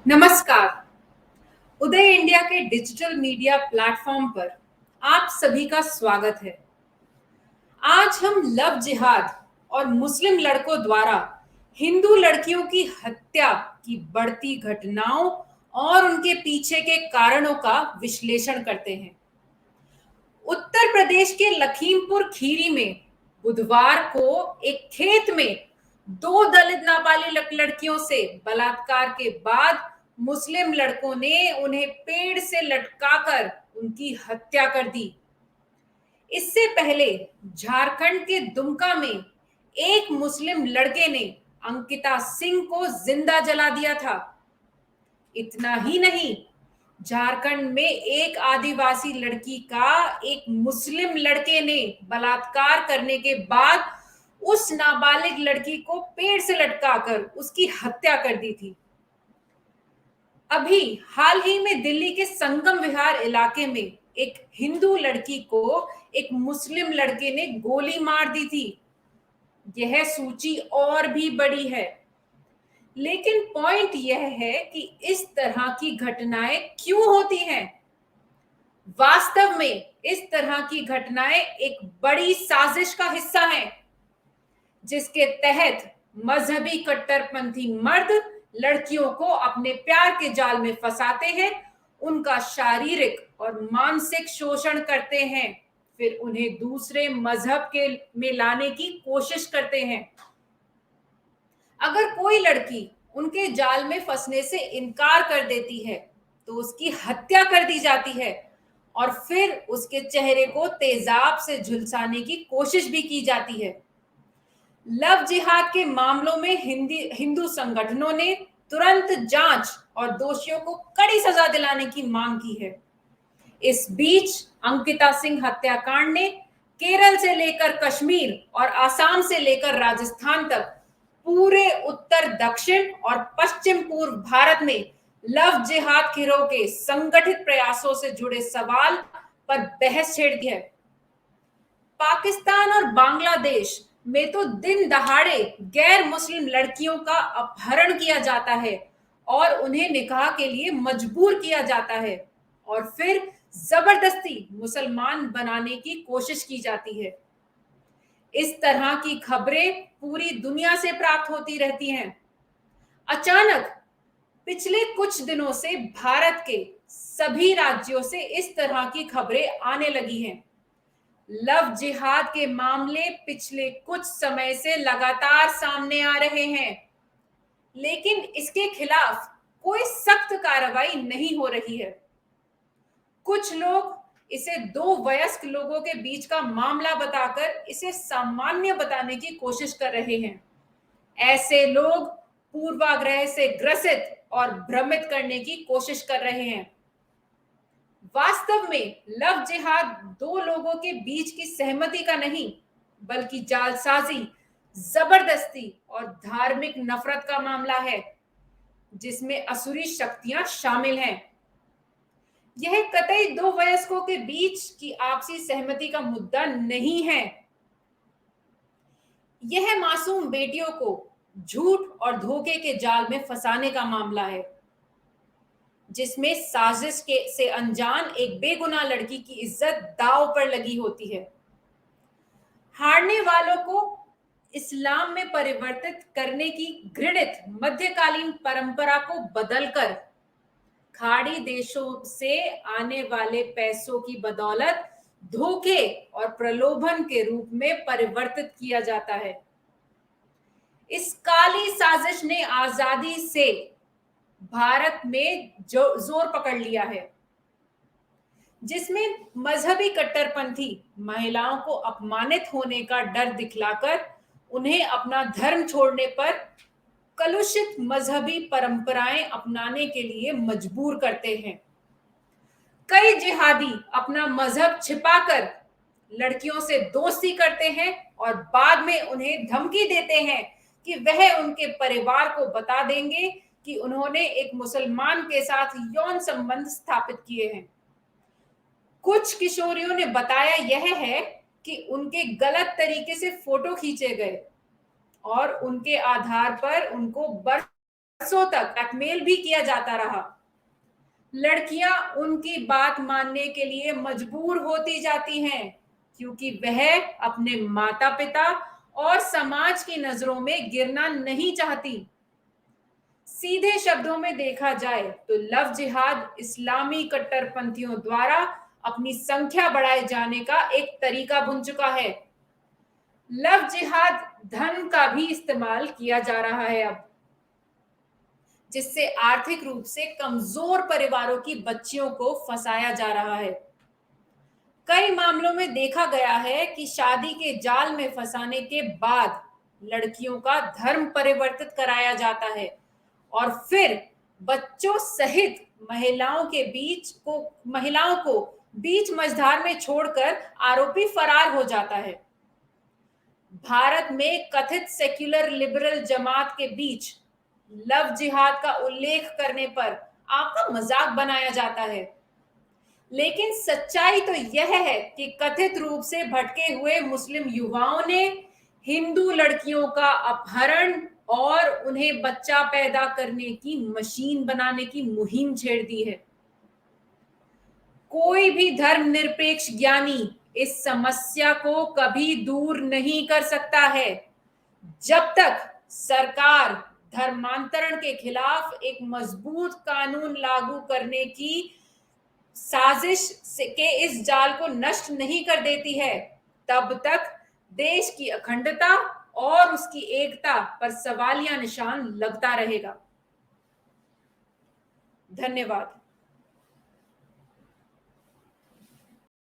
नमस्कार। उदय इंडिया के digital media platform पर आप सभी का स्वागत है। आज हम लव जिहाद और मुस्लिम लड़कों द्वारा हिंदू लड़कियों की हत्या की बढ़ती घटनाओं और उनके पीछे के कारणों का विश्लेषण करते हैं। उत्तर प्रदेश के लखीमपुर खीरी में बुधवार को एक खेत में दो दलित नाबालिग लड़कियों से बलात्कार के बाद मुस्लिम लड़कों ने उन्हें पेड़ से लटकाकर उनकी हत्या कर दी। इससे पहले झारखंड के दुमका में एक मुस्लिम लड़के ने अंकिता सिंह को जिंदा जला दिया था। इतना ही नहीं, झारखंड में एक आदिवासी लड़की का एक मुस्लिम लड़के ने बलात्कार करने के बाद उस नाबालिग लड़की को पेड़ से लटकाकर उसकी हत्या कर दी थी। अभी हाल ही में दिल्ली के संगम विहार इलाके में एक हिंदू लड़की को एक मुस्लिम लड़के ने गोली मार दी थी। यह सूची और भी बड़ी है, लेकिन पॉइंट यह है कि इस तरह की घटनाएं क्यों होती हैं। वास्तव में इस तरह की घटनाएं एक बड़ी साजिश का हिस्सा हैं, जिसके तहत मजहबी कट्टरपंथी मर्द लड़कियों को अपने प्यार के जाल में फंसाते हैं, उनका शारीरिक और मानसिक शोषण करते हैं, फिर उन्हें दूसरे मजहब के में लाने की कोशिश करते हैं। अगर कोई लड़की उनके जाल में फंसने से इनकार कर देती है तो उसकी हत्या कर दी जाती है और फिर उसके चेहरे को तेजाब से झुलसाने की कोशिश भी की जाती है। लव जिहाद के मामलों में हिंदू संगठनों ने तुरंत जांच और दोषियों को कड़ी सजा दिलाने की मांग की है। इस बीच अंकिता सिंह हत्याकांड ने केरल से लेकर कश्मीर और आसाम से लेकर राजस्थान तक पूरे उत्तर दक्षिण और पश्चिम पूर्व भारत में लव जिहाद गिरोह के संगठित प्रयासों से जुड़े सवाल पर बहस छेड़ दी है। पाकिस्तान और बांग्लादेश में तो दिन दहाड़े गैर मुस्लिम लड़कियों का अपहरण किया जाता है और उन्हें निकाह के लिए मजबूर किया जाता है और फिर जबरदस्ती मुसलमान बनाने की कोशिश की जाती है। इस तरह की खबरें पूरी दुनिया से प्राप्त होती रहती हैं। अचानक पिछले कुछ दिनों से भारत के सभी राज्यों से इस तरह की खबरें आने लगी हैं। लव जिहाद के मामले पिछले कुछ समय से लगातार सामने आ रहे हैं, लेकिन इसके खिलाफ कोई सख्त कार्रवाई नहीं हो रही है। कुछ लोग इसे दो वयस्क लोगों के बीच का मामला बताकर इसे सामान्य बताने की कोशिश कर रहे हैं। ऐसे लोग पूर्वाग्रह से ग्रसित और भ्रमित करने की कोशिश कर रहे हैं। वास्तव में लव जिहाद दो लोगों के बीच की सहमति का नहीं, बल्कि जालसाजी, जबरदस्ती और धार्मिक नफरत का मामला है, जिसमें असुरी शक्तियां शामिल हैं। यह कतई दो वयस्कों के बीच की आपसी सहमति का मुद्दा नहीं है। यह मासूम बेटियों को झूठ और धोखे के जाल में फंसाने का मामला है, जिसमें साजिश के से अनजान एक बेगुनाह लड़की की इज्जत दांव पर लगी होती है। हारने वालों को इस्लाम में परिवर्तित करने की घृणित मध्यकालीन परंपरा को बदलकर खाड़ी देशों से आने वाले पैसों की बदौलत धोखे और प्रलोभन के रूप में परिवर्तित किया जाता है। इस काली साजिश ने आजादी से भारत में जो जोर पकड़ लिया है, जिसमें मजहबी कट्टरपंथी महिलाओं को अपमानित होने का डर दिखलाकर उन्हें अपना धर्म छोड़ने पर कलुषित मजहबी परंपराएं अपनाने के लिए मजबूर करते हैं। कई जिहादी अपना मजहब छिपाकर लड़कियों से दोस्ती करते हैं और बाद में उन्हें धमकी देते हैं कि वह उनके परिवार को बता देंगे कि उन्होंने एक मुसलमान के साथ यौन संबंध स्थापित किए हैं। कुछ किशोरियों ने बताया यह है कि उनके गलत तरीके से फोटो खींचे गए और उनके आधार पर उनको बरसों तक ब्लैकमेल भी किया जाता रहा। लड़कियां उनकी बात मानने के लिए मजबूर होती जाती हैं क्योंकि वह अपने माता पिता और समाज की नजरों में गिरना नहीं चाहती। सीधे शब्दों में देखा जाए तो लव जिहाद इस्लामी कट्टरपंथियों द्वारा अपनी संख्या बढ़ाए जाने का एक तरीका बन चुका है। लव जिहाद धन का भी इस्तेमाल किया जा रहा है अब, जिससे आर्थिक रूप से कमजोर परिवारों की बच्चियों को फंसाया जा रहा है। कई मामलों में देखा गया है कि शादी के जाल में फंसाने के बाद लड़कियों का धर्म परिवर्तित कराया जाता है और फिर बच्चों सहित महिलाओं को बीच मझधार में छोड़कर आरोपी फरार हो जाता है। भारत में कथित सेक्युलर लिबरल जमात के बीच लव जिहाद का उल्लेख करने पर आपका मजाक बनाया जाता है, लेकिन सच्चाई तो यह है कि कथित रूप से भटके हुए मुस्लिम युवाओं ने हिंदू लड़कियों का अपहरण और उन्हें बच्चा पैदा करने की मशीन बनाने की मुहिम छेड़ दी है। कोई भी धर्मनिरपेक्ष ज्ञानी इस समस्या को कभी दूर नहीं कर सकता है जब तक सरकार धर्मांतरण के खिलाफ एक मजबूत कानून लागू करने की के इस जाल को नष्ट नहीं कर देती है। तब तक देश की अखंडता और उसकी एकता पर सवालिया निशान लगता रहेगा। धन्यवाद।